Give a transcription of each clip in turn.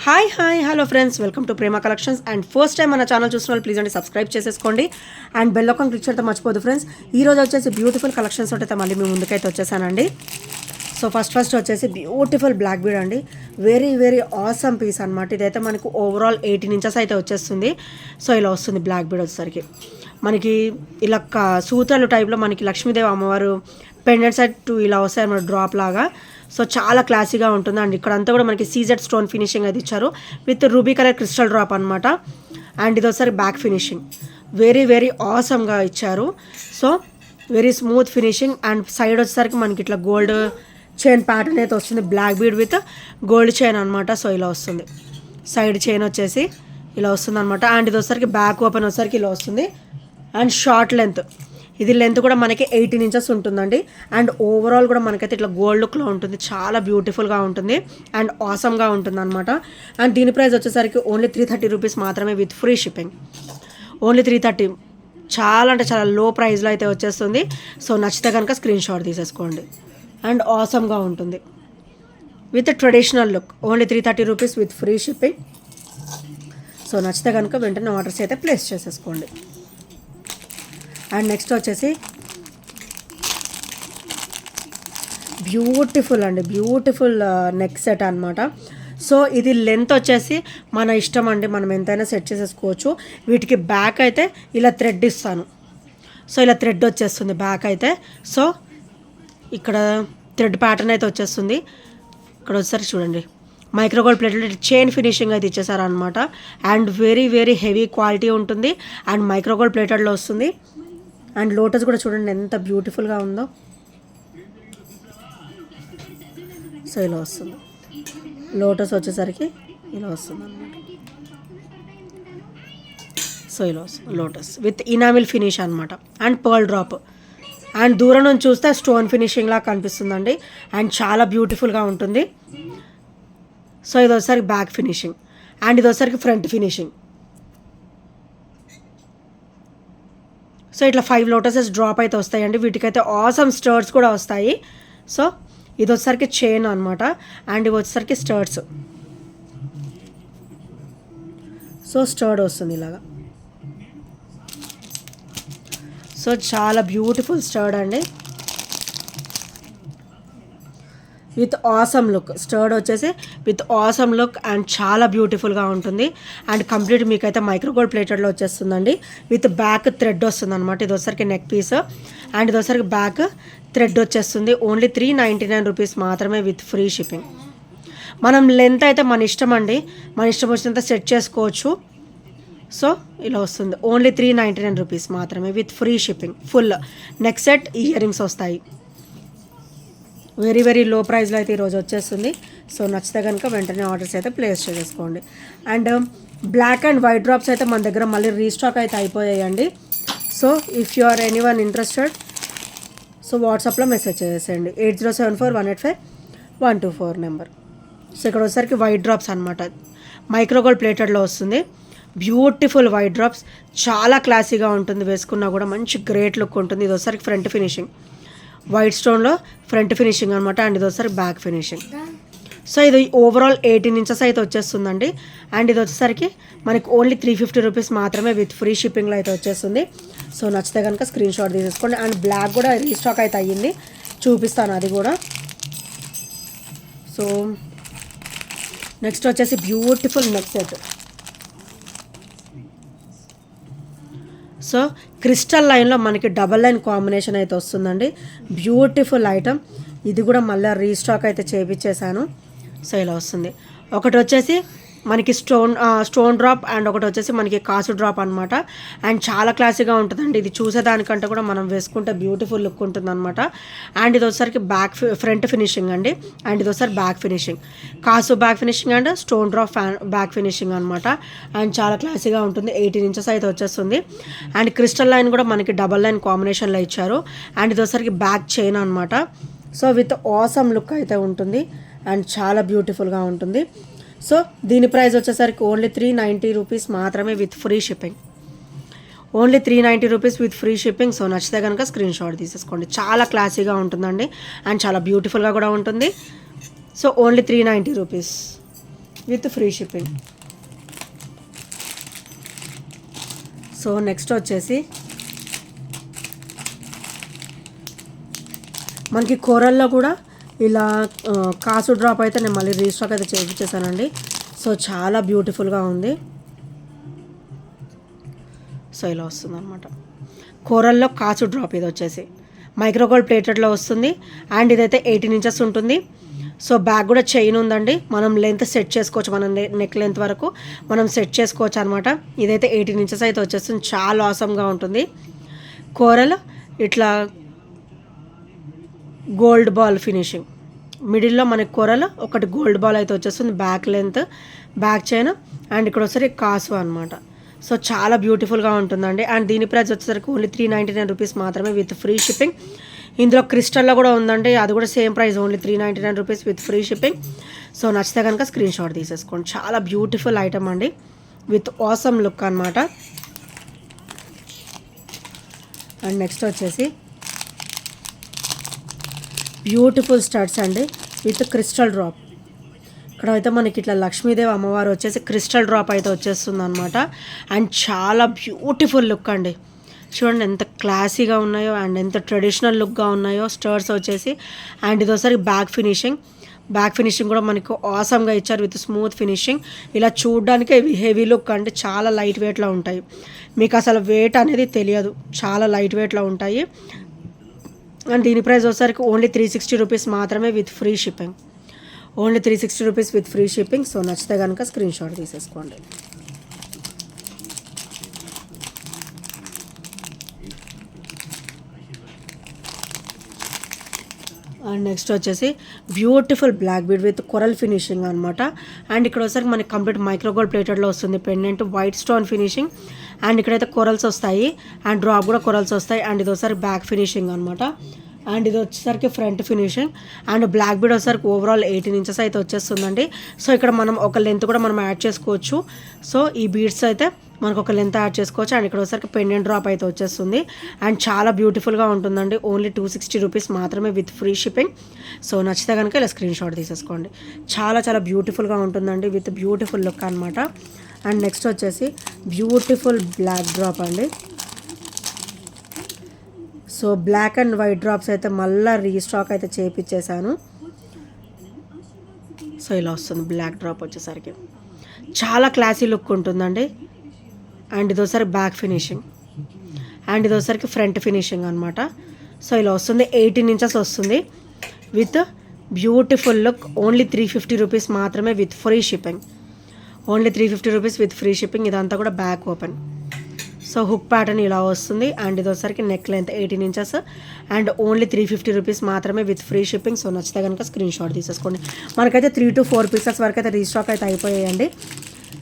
Hi hello friends, welcome to Prema collections. And first time మన channel చూసిన వాళ్ళు please అండి సబ్స్క్రైబ్ చేసేసుకోండి అండ్ బెల్ ఐకాన్ క్లిక్ చేయడం మర్చిపోదు ఫ్రెండ్స్. ఈ రోజు వచ్చేసి బ్యూటిఫుల్ కలెక్షన్స్ అయితే మళ్ళీ మీ ముందుకైతే వచ్చేసానండి. సో ఫస్ట్ వచ్చేసి బ్యూటిఫుల్ బ్లాక్ బీడ్ అండి. వెరీ ఆసమ్ పీస్ అనమాట. ఇదైతే మనకు ఓవరాల్ 18 ఇంచెస్ అయితే వచ్చేస్తుంది. సో ఇలా వస్తుంది బ్లాక్ బీడ్ వచ్చేసరికి మనకి ఇలా సూత్రాలు టైప్లో మనకి లక్ష్మీదేవి అమ్మవారు పెండెంట్ సెట్ ఇలా వస్తాయి అన్నమాట, డ్రాప్ లాగా. సో చాలా క్లాసీగా ఉంటుంది. అండ్ ఇక్కడంతా కూడా మనకి సీజెడ్ స్టోన్ ఫినిషింగ్ అది ఇచ్చారు with ruby colour crystal drop అనమాట. అండ్ ఇది ఒకసారి బ్యాక్ ఫినిషింగ్ వెరీ ఆసమ్గా ఇచ్చారు. So very smooth finishing. And side వచ్చేసరికి మనకి ఇట్లా గోల్డ్ చైన్ ప్యాటర్న్ అయితే వస్తుంది, black bead with gold chain అనమాట. సో ఇలా వస్తుంది సైడ్ చైన్ వచ్చేసి ఇలా వస్తుంది అనమాట. అండ్ ఇది వచ్చేసరికి బ్యాక్ ఓపెన్ వచ్చేసరికి ఇలా వస్తుంది. అండ్ షార్ట్ లెంత్, ఇది లెంత్ కూడా మనకి 18 ఇంచెస్ ఉంటుందండి. అండ్ ఓవరాల్ కూడా మనకైతే ఇట్లా గోల్డ్ లుక్లో ఉంటుంది, చాలా బ్యూటిఫుల్గా ఉంటుంది అండ్ ఆసమ్గా ఉంటుంది అనమాట. అండ్ దీని ప్రైస్ వచ్చేసరికి ఓన్లీ 330 రూపీస్ మాత్రమే విత్ ఫ్రీ షిప్పింగ్. ఓన్లీ 330, చాలా అంటే చాలా లో ప్రైస్లో అయితే వచ్చేస్తుంది. సో నచ్చితే కనుక స్క్రీన్ షాట్ తీసేసుకోండి. అండ్ ఆసమ్గా ఉంటుంది with traditional look. Only 330 rupees with free shipping. So నచ్చితే కనుక వెంటనే ఆర్డర్స్ అయితే ప్లేస్ చేసేసుకోండి. అండ్ నెక్స్ట్ వచ్చేసి బ్యూటిఫుల్ అండి, బ్యూటిఫుల్ నెక్ సెట్ అనమాట. సో ఇది లెంత్ వచ్చేసి మన ఇష్టం అండి, మనం ఎంతైనా సెట్ చేసేసుకోవచ్చు. వీటికి బ్యాక్ అయితే ఇలా థ్రెడ్ ఇస్తాను. సో ఇలా థ్రెడ్ వచ్చేస్తుంది బ్యాక్ అయితే. సో ఇక్కడ థ్రెడ్ ప్యాటర్న్ అయితే వచ్చేస్తుంది. ఇక్కడ వచ్చేసరికి చూడండి మైక్రోగోల్డ్ ప్లేటెడ్ చైన్ ఫినిషింగ్ అయితే ఇచ్చేసారు అనమాట. అండ్ వెరీ హెవీ క్వాలిటీ ఉంటుంది. అండ్ మైక్రోగోల్డ్ ప్లేటెడ్లో వస్తుంది. అండ్ లోటస్ కూడా చూడండి ఎంత బ్యూటిఫుల్గా ఉందో. సో ఇలా వస్తుంది లోటస్ వచ్చేసరికి ఇలా వస్తుంది అనమాట. సో ఇలా వస్తుంది లోటస్ విత్ ఇనామిల్ ఫినిష్ అనమాట. And pearl drop. అండ్ దూరం నుంచి చూస్తే స్టోన్ ఫినిషింగ్ లాగా కనిపిస్తుందండి. అండ్ చాలా బ్యూటిఫుల్గా ఉంటుంది. సో ఇది వచ్చేసరికి బ్యాక్ ఫినిషింగ్. అండ్ ఇది వచ్చేసరికి ఫ్రంట్ ఫినిషింగ్. సో ఇట్లా 5 లోటసెస్ డ్రాప్ అయితే వస్తాయండి. వీటికైతే ఆసమ్ స్టర్ట్స్ కూడా వస్తాయి. సో ఇది వచ్చేసరికి చైన్ అనమాట. అండ్ ఇవి వచ్చేసరికి స్టర్ట్స్. సో స్టర్డ్ వస్తుంది ఇలాగా. సో చాలా బ్యూటిఫుల్ స్టర్డ్ అండి విత్ ఆసమ్ లుక్. స్టర్డ్ వచ్చేసి విత్ ఆసమ్ లుక్ అండ్ చాలా బ్యూటిఫుల్గా ఉంటుంది. అండ్ కంప్లీట్ మీకైతే మైక్రోగోల్డ్ ప్లేటెడ్లో వచ్చేస్తుందండి. విత్ బ్యాక్ థ్రెడ్ వస్తుంది అనమాట. ఇది వచ్చరికి నెక్ పీస్. అండ్ ఇది వచ్చరికి బ్యాక్ థ్రెడ్ వచ్చేస్తుంది. ఓన్లీ 399 రూపీస్ మాత్రమే విత్ ఫ్రీ షిప్పింగ్. మనం లెంత్ అయితే మన ఇష్టం అండి, మన ఇష్టం వచ్చినంత సెట్ చేసుకోవచ్చు. సో ఇలా వస్తుంది. ఓన్లీ 399 రూపీస్ మాత్రమే with free shipping. Full neck set, ear rings వస్తాయి. వెరీ లో ప్రైస్లో అయితే ఈరోజు వచ్చేస్తుంది. సో నచ్చితే కనుక వెంటనే ఆర్డర్స్ అయితే ప్లేస్ చేసేసుకోండి. And black and white drops అయితే మన దగ్గర మళ్ళీ రీస్టాక్ అయితే అయిపోయాయండి. So if you are anyone interested so వాట్సాప్లో మెసేజ్ చేసేయండి. 8074155124 నెంబర్. సో ఇక్కడ వచ్చేసరికి వైట్ డ్రాప్స్ అనమాట. మైక్రోగోల్డ్ ప్లేటెడ్లో వస్తుంది. బ్యూటిఫుల్ వైట్ డ్రాప్స్, చాలా క్లాసీగా ఉంటుంది. వేసుకున్నా కూడా మంచి గ్రేట్ లుక్ ఉంటుంది. ఇది వచ్చేసరికి ఫ్రంట్ ఫినిషింగ్, వైట్ స్టోన్లో ఫ్రంట్ ఫినిషింగ్ అనమాట. అండ్ ఇది వచ్చేసరికి బ్యాక్ ఫినిషింగ్. సో ఇది ఓవరాల్ 18 ఇంచెస్ అయితే వచ్చేస్తుందండి. అండ్ ఇది వచ్చేసరికి మనకి ఓన్లీ 350 రూపీస్ మాత్రమే విత్ ఫ్రీ షిప్పింగ్లో అయితే వచ్చేస్తుంది. సో నచ్చితే కనుక స్క్రీన్ షాట్ తీసేసుకోండి. అండ్ బ్లాక్ కూడా రీస్టాక్ అయితే అయ్యింది, చూపిస్తాను అది కూడా. సో నెక్స్ట్ వచ్చేసి beautiful neck set. So crystal లైన్లో మనకి డబల్ లైన్ కాంబినేషన్ అయితే వస్తుందండి. Beautiful item. ఇది కూడా మళ్ళీ రీస్టాక్ అయితే చేపించేశాను. సో ఇలా వస్తుంది. ఒకటి వచ్చేసి మనకి స్టోన్ డ్రాప్ అండ్ ఒకటి వచ్చేసి మనకి కాసు డ్రాప్ అనమాట. అండ్ చాలా క్లాసీగా ఉంటుందండి. ఇది చూసేదానికంటే కూడా మనం వేసుకుంటే బ్యూటిఫుల్ లుక్ ఉంటుంది అనమాట. అండ్ ఇది వచ్చేసరికి ఫ్రంట్ ఫినిషింగ్ అండి. అండ్ ఇది వచ్చేసరికి బ్యాక్ ఫినిషింగ్, కాసు back finishing and stone drop back finishing అనమాట. అండ్ చాలా క్లాసీగా ఉంటుంది. 18 ఇంచెస్ అయితే వచ్చేస్తుంది. అండ్ క్రిస్టల్ లైన్ కూడా మనకి డబల్ లైన్ కాంబినేషన్లో ఇచ్చారు. అండ్ ఇది వచ్చేసరికి బ్యాక్ చైన్ అనమాట. సో విత్ ఆసమ్ లుక్ అయితే ఉంటుంది అండ్ చాలా బ్యూటిఫుల్గా ఉంటుంది. సో దీని ప్రైస్ వచ్చేసరికి ఓన్లీ 390 రూపీస్ మాత్రమే with free shipping. Only 390 rupees with free shipping. So నచ్చితే కనుక స్క్రీన్ షాట్ తీసేసుకోండి. చాలా క్లాసీగా ఉంటుందండి అండ్ చాలా బ్యూటిఫుల్గా కూడా ఉంటుంది. So only 390 rupees with free shipping. So next వచ్చేసి మనకి కోరల్లో కూడా ఇలా కాసు డ్రాప్ అయితే నేను మళ్ళీ రీస్టాక్ అయితే చేయించేసానండి. సో చాలా బ్యూటిఫుల్గా ఉంది. సో ఇలా వస్తుంది అనమాట. కోరల్లో కాసు డ్రాప్ ఇది వచ్చేసి మైక్రోగోల్డ్ ప్లేటెడ్లో వస్తుంది. అండ్ ఇదైతే 18 ఇంచెస్ ఉంటుంది. సో బ్యాక్ కూడా చైన్ ఉందండి. మనం లెంత్ సెట్ చేసుకోవచ్చు, మనం నెక్ లెంత్ వరకు మనం సెట్ చేసుకోవచ్చు అనమాట. ఇదైతే 18 ఇంచెస్ అయితే వచ్చేస్తుంది. చాలా ఆసమ్గా ఉంటుంది. కోరల్ ఇట్లా గోల్డ్ బాల్ ఫినిషింగ్, మిడిల్లో మనకి కోరల్ ఒకటి గోల్డ్ బాల్ అయితే వచ్చేస్తుంది. Back length, back chain and ఇక్కడ వచ్చేసరికి కాసు అనమాట. సో చాలా బ్యూటిఫుల్గా ఉంటుందండి. అండ్ దీని ప్రైస్ వచ్చేసరికి ఓన్లీ 399 రూపీస్ మాత్రమే విత్ ఫ్రీ షిప్పింగ్. ఇందులో క్రిస్టల్లో కూడా ఉందండి, అది కూడా same price, only 399 rupees with free shipping. So నచ్చితే కనుక స్క్రీన్ షాట్ తీసేసుకోండి. చాలా బ్యూటిఫుల్ ఐటమ్ అండి విత్ ఆసమ్ లుక్ అనమాట. అండ్ నెక్స్ట్ వచ్చేసి బ్యూటిఫుల్ స్టడ్స్ అండి విత్ క్రిస్టల్ డ్రాప్. ఇక్కడ అయితే మనకి ఇట్లా లక్ష్మీదేవి అమ్మవారు వచ్చేసి క్రిస్టల్ డ్రాప్ అయితే వచ్చేస్తుంది అనమాట. అండ్ చాలా బ్యూటిఫుల్ లుక్ అండి. చూడండి ఎంత క్లాసీగా ఉన్నాయో అండ్ ఎంత ట్రెడిషనల్ లుక్గా ఉన్నాయో స్టర్స్ వచ్చేసి. అండ్ ఇది ఒకసారి బ్యాక్ ఫినిషింగ్ కూడా మనకు ఆసమ్గా ఇచ్చారు విత్ స్మూత్ ఫినిషింగ్. ఇలా చూడడానికి హెవీ లుక్ అంటే చాలా లైట్ వెయిట్లో ఉంటాయి. మీకు అసలు వెయిట్ అనేది తెలియదు, చాలా లైట్ వెయిట్లో ఉంటాయి. అండ్ దీని ప్రైస్ వచ్చేసరికి ఓన్లీ 360 రూపీస్ మాత్రమే with free shipping. Only 360 rupees with free shipping. So నచ్చితే కనుక స్క్రీన్ షాట్ తీసేసుకోండి. అండ్ నెక్స్ట్ వచ్చేసి beautiful black bead with coral finishing అనమాట. అండ్ ఇక్కడ వచ్చేసరికి మనకి కంప్లీట్ మైక్రోగోల్డ్ ప్లేటెడ్లో వస్తుంది. Pendant white stone finishing. And ఇక్కడైతే కొరల్స్ వస్తాయి అండ్ డ్రాప్ కూడా కొరల్స్ వస్తాయి. అండ్ ఇది ఒకసారి బ్యాక్ ఫినిషింగ్ అనమాట. అండ్ ఇది వచ్చేసరికి front finishing. And black bead వచ్చేసరికి ఓవరాల్ 18 ఇంచెస్ అయితే వచ్చేస్తుందండి. సో ఇక్కడ మనం ఒక లెంత్ కూడా మనం యాడ్ చేసుకోవచ్చు. సో ఈ బీడ్స్ అయితే మనకు ఒక లెంత్ యాడ్ చేసుకోవచ్చు. అండ్ ఇక్కడ వచ్చేసరికి పెండెంట్ డ్రాప్ అయితే వచ్చేస్తుంది. అండ్ చాలా బ్యూటిఫుల్గా ఉంటుందండి. ఓన్లీ 260 రూపీస్ మాత్రమే విత్ ఫ్రీ షిప్పింగ్. సో నచ్చితే కనుక ఇలా స్క్రీన్ షాట్ తీసేసుకోండి. చాలా చాలా బ్యూటిఫుల్గా ఉంటుందండి విత్ బ్యూటిఫుల్ లుక్ అనమాట. అండ్ నెక్స్ట్ వచ్చేసి బ్యూటిఫుల్ బ్లాక్ డ్రాప్ అండి. So black and white drops అయితే మళ్ళీ రీస్టాక్ అయితే చేయించేసాను. సో ఇలా వస్తుంది బ్లాక్ డ్రాప్ వచ్చేసరికి. చాలా క్లాసీ లుక్ ఉంటుందండి. అండ్ ఇది ఒకసారి బ్యాక్ ఫినిషింగ్ అండ్ ఇది ఒకసారికి ఫ్రంట్ ఫినిషింగ్ అనమాట. సో ఇలా వస్తుంది. 18 ఇంచెస్ వస్తుంది with beautiful look. Only 350 rupees మాత్రమే with free shipping. Only 350 rupees with free shipping. ఇదంతా కూడా back open. So hook pattern ఇలా వస్తుంది. అండ్ ఇది వచ్చేసరికి neck length 18 inches and only 350 rupees మాత్రమే విత్ ఫ్రీ షిప్పింగ్. సో నచ్చితే కనుక స్క్రీన్ షాట్ తీసేసుకోండి. మనకైతే 3 to 4 పీసెస్ వరకు అయితే రీస్టాక్ అయితే అయిపోయాయండి.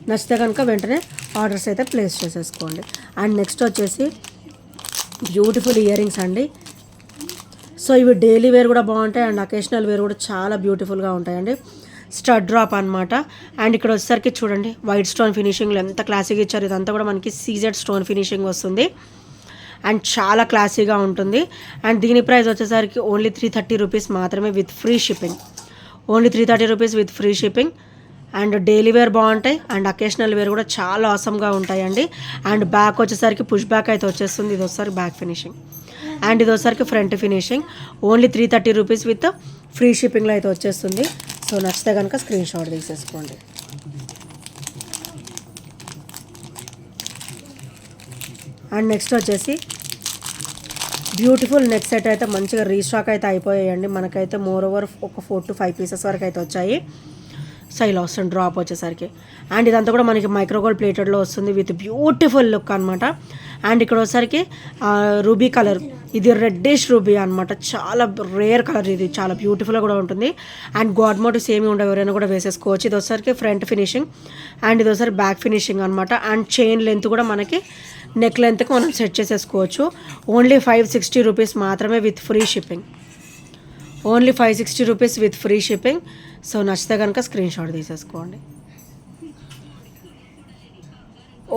నచ్చితే కనుక వెంటనే ఆర్డర్స్ అయితే ప్లేస్ చేసేసుకోండి. అండ్ నెక్స్ట్ వచ్చేసి బ్యూటిఫుల్ ఇయర్ రింగ్స్ అండి. సో ఇవి డైలీ వేర్ కూడా బాగుంటాయి అండ్ అకేషనల్ వేర్ కూడా చాలా బ్యూటిఫుల్గా ఉంటాయండి. స్టడ్ డ్రాప్ అనమాట. అండ్ ఇక్కడ వచ్చేసరికి చూడండి వైట్ స్టోన్ ఫినిషింగ్లో ఎంత క్లాసీగా ఇచ్చారు. ఇదంతా కూడా మనకి సీజెడ్ స్టోన్ ఫినిషింగ్ వస్తుంది అండ్ చాలా క్లాసీగా ఉంటుంది. అండ్ దీని ప్రైస్ వచ్చేసరికి ఓన్లీ 330 రూపీస్ మాత్రమే with free shipping. Only 330 rupees with free shipping. And daily wear బాగుంటాయి అండ్ అకేషనల్ వేర్ కూడా చాలా ఆసమ్గా ఉంటాయండి. అండ్ బ్యాక్ వచ్చేసరికి పుష్ బ్యాక్ అయితే వచ్చేస్తుంది. ఇది ఒకసారి బ్యాక్ ఫినిషింగ్ అండ్ ఇది ఒకసారికి front finishing. Only 330 rupees with free షిప్పింగ్లో అయితే వచ్చేస్తుంది. సో నచ్చితే కనుక స్క్రీన్ షాట్ తీసేసుకోండి. అండ్ నెక్స్ట్ వచ్చేసి బ్యూటిఫుల్ నెక్ సెట్ అయితే మంచిగా రీస్టాక్ అయితే అయిపోయాయండి. మనకైతే మోర్ ఓవర్ ఒక 4 to 5 పీసెస్ వరకు అయితే వచ్చాయి. సో ఇలా వస్తుంది డ్రాప్ వచ్చేసరికి. అండ్ ఇదంతా కూడా మనకి మైక్రోగోల్డ్ ప్లేటెడ్లో వస్తుంది విత్ బ్యూటిఫుల్ లుక్ అనమాట. అండ్ ఇక్కడ వచ్చేసరికి రూబీ కలర్, ఇది రెడ్డిష్ రూబీ అనమాట. చాలా రేర్ కలర్, ఇది చాలా బ్యూటిఫుల్గా కూడా ఉంటుంది. అండ్ గాడ్ మోటివ్స్ ఏమి ఉండవు, ఎవరైనా కూడా వేసేసుకోవచ్చు. ఇది వచ్చేసరికి ఫ్రంట్ ఫినిషింగ్ అండ్ ఇది వచ్చేసరికి బ్యాక్ ఫినిషింగ్ అనమాట. అండ్ చైన్ లెంత్ కూడా మనకి నెక్ లెంత్కి మనం సెట్ చేసేసుకోవచ్చు. ఓన్లీ 560 రూపీస్ మాత్రమే with free shipping. Only 560 rupees with free shipping. So నచ్చితే కనుక స్క్రీన్ షాట్ తీసేసుకోండి.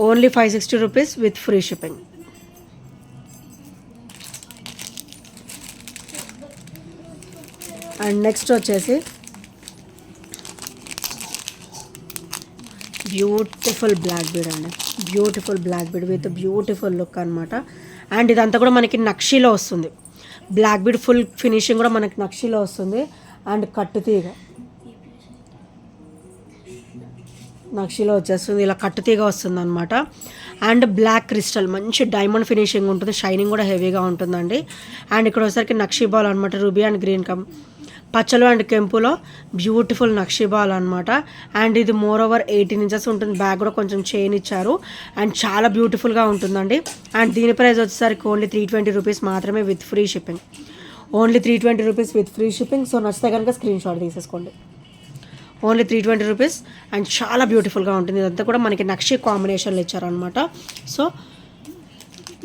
Only 560 rupees with free shipping. And next వచ్చేసి బ్యూటిఫుల్ బ్లాక్ బీడ్ అండి, beautiful black bead with beautiful look అనమాట. అండ్ ఇదంతా కూడా మనకి నక్షీలో వస్తుంది. బ్లాక్ బీడ్ ఫుల్ ఫినిషింగ్ కూడా మనకి నక్షీలో వస్తుంది. అండ్ కట్టుతీగ నక్షీలో వచ్చేస్తుంది, ఇలా కట్టుతీగ వస్తుంది అనమాట. అండ్ బ్లాక్ క్రిస్టల్ మంచి డైమండ్ ఫినిషింగ్ ఉంటుంది, షైనింగ్ కూడా హెవీగా ఉంటుందండి. అండ్ ఇక్కడ వచ్చేసరికి నక్షీ బాల్ అనమాట, రూబీ అండ్ గ్రీన్ పచ్చలు అండ్ కెంపులో బ్యూటిఫుల్ నక్షీ బాల్ అనమాట. అండ్ ఇది మోర్ ఓవర్ 18 ఇంచెస్ ఉంటుంది. బ్యాగ్ కూడా కొంచెం చైన్ ఇచ్చారు అండ్ చాలా బ్యూటిఫుల్గా ఉంటుందండి. అండ్ దీని ప్రైస్ వచ్చేసరికి ఓన్లీ 320 రూపీస్ మాత్రమే with free shipping. Only 320 rupees with free shipping. So నచ్చితే కనుక స్క్రీన్ షాట్ తీసేసుకోండి. ఓన్లీ 320 రూపీస్ అండ్ చాలా బ్యూటిఫుల్గా ఉంటుంది. ఇదంతా కూడా మనకి నక్షీ కాంబినేషన్లో ఇచ్చారనమాట. సో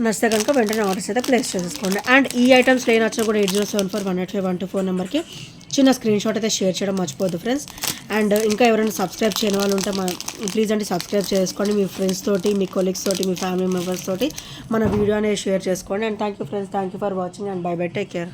నచ్చితే కనుక వెంటనే ఆర్డర్స్ అయితే ప్లేస్ చేసేసుకోండి. అండ్ ఈ ఐటమ్స్ లేని వచ్చినా కూడా 8074185124 నెంబర్కి చిన్న స్క్రీన్ షాట్ అయితే షేర్ చేయడం మర్చిపోద్దు ఫ్రెండ్స్. అండ్ ఇంకా ఎవరైనా సబ్స్క్రైబ్ చేయని వాళ్ళు ఉంటే ప్లీజ్ అంటే సబ్స్క్రైబ్ చేసుకోండి. మీ ఫ్రెండ్స్ తోటి, మీ కొలీగ్స్ తోటి, మీ ఫ్యామిలీ మెంబర్స్ తోటి మన వీడియో అనేది షేర్ చేసుకోండి. And thank you friends, thank you for watching and by by, take care.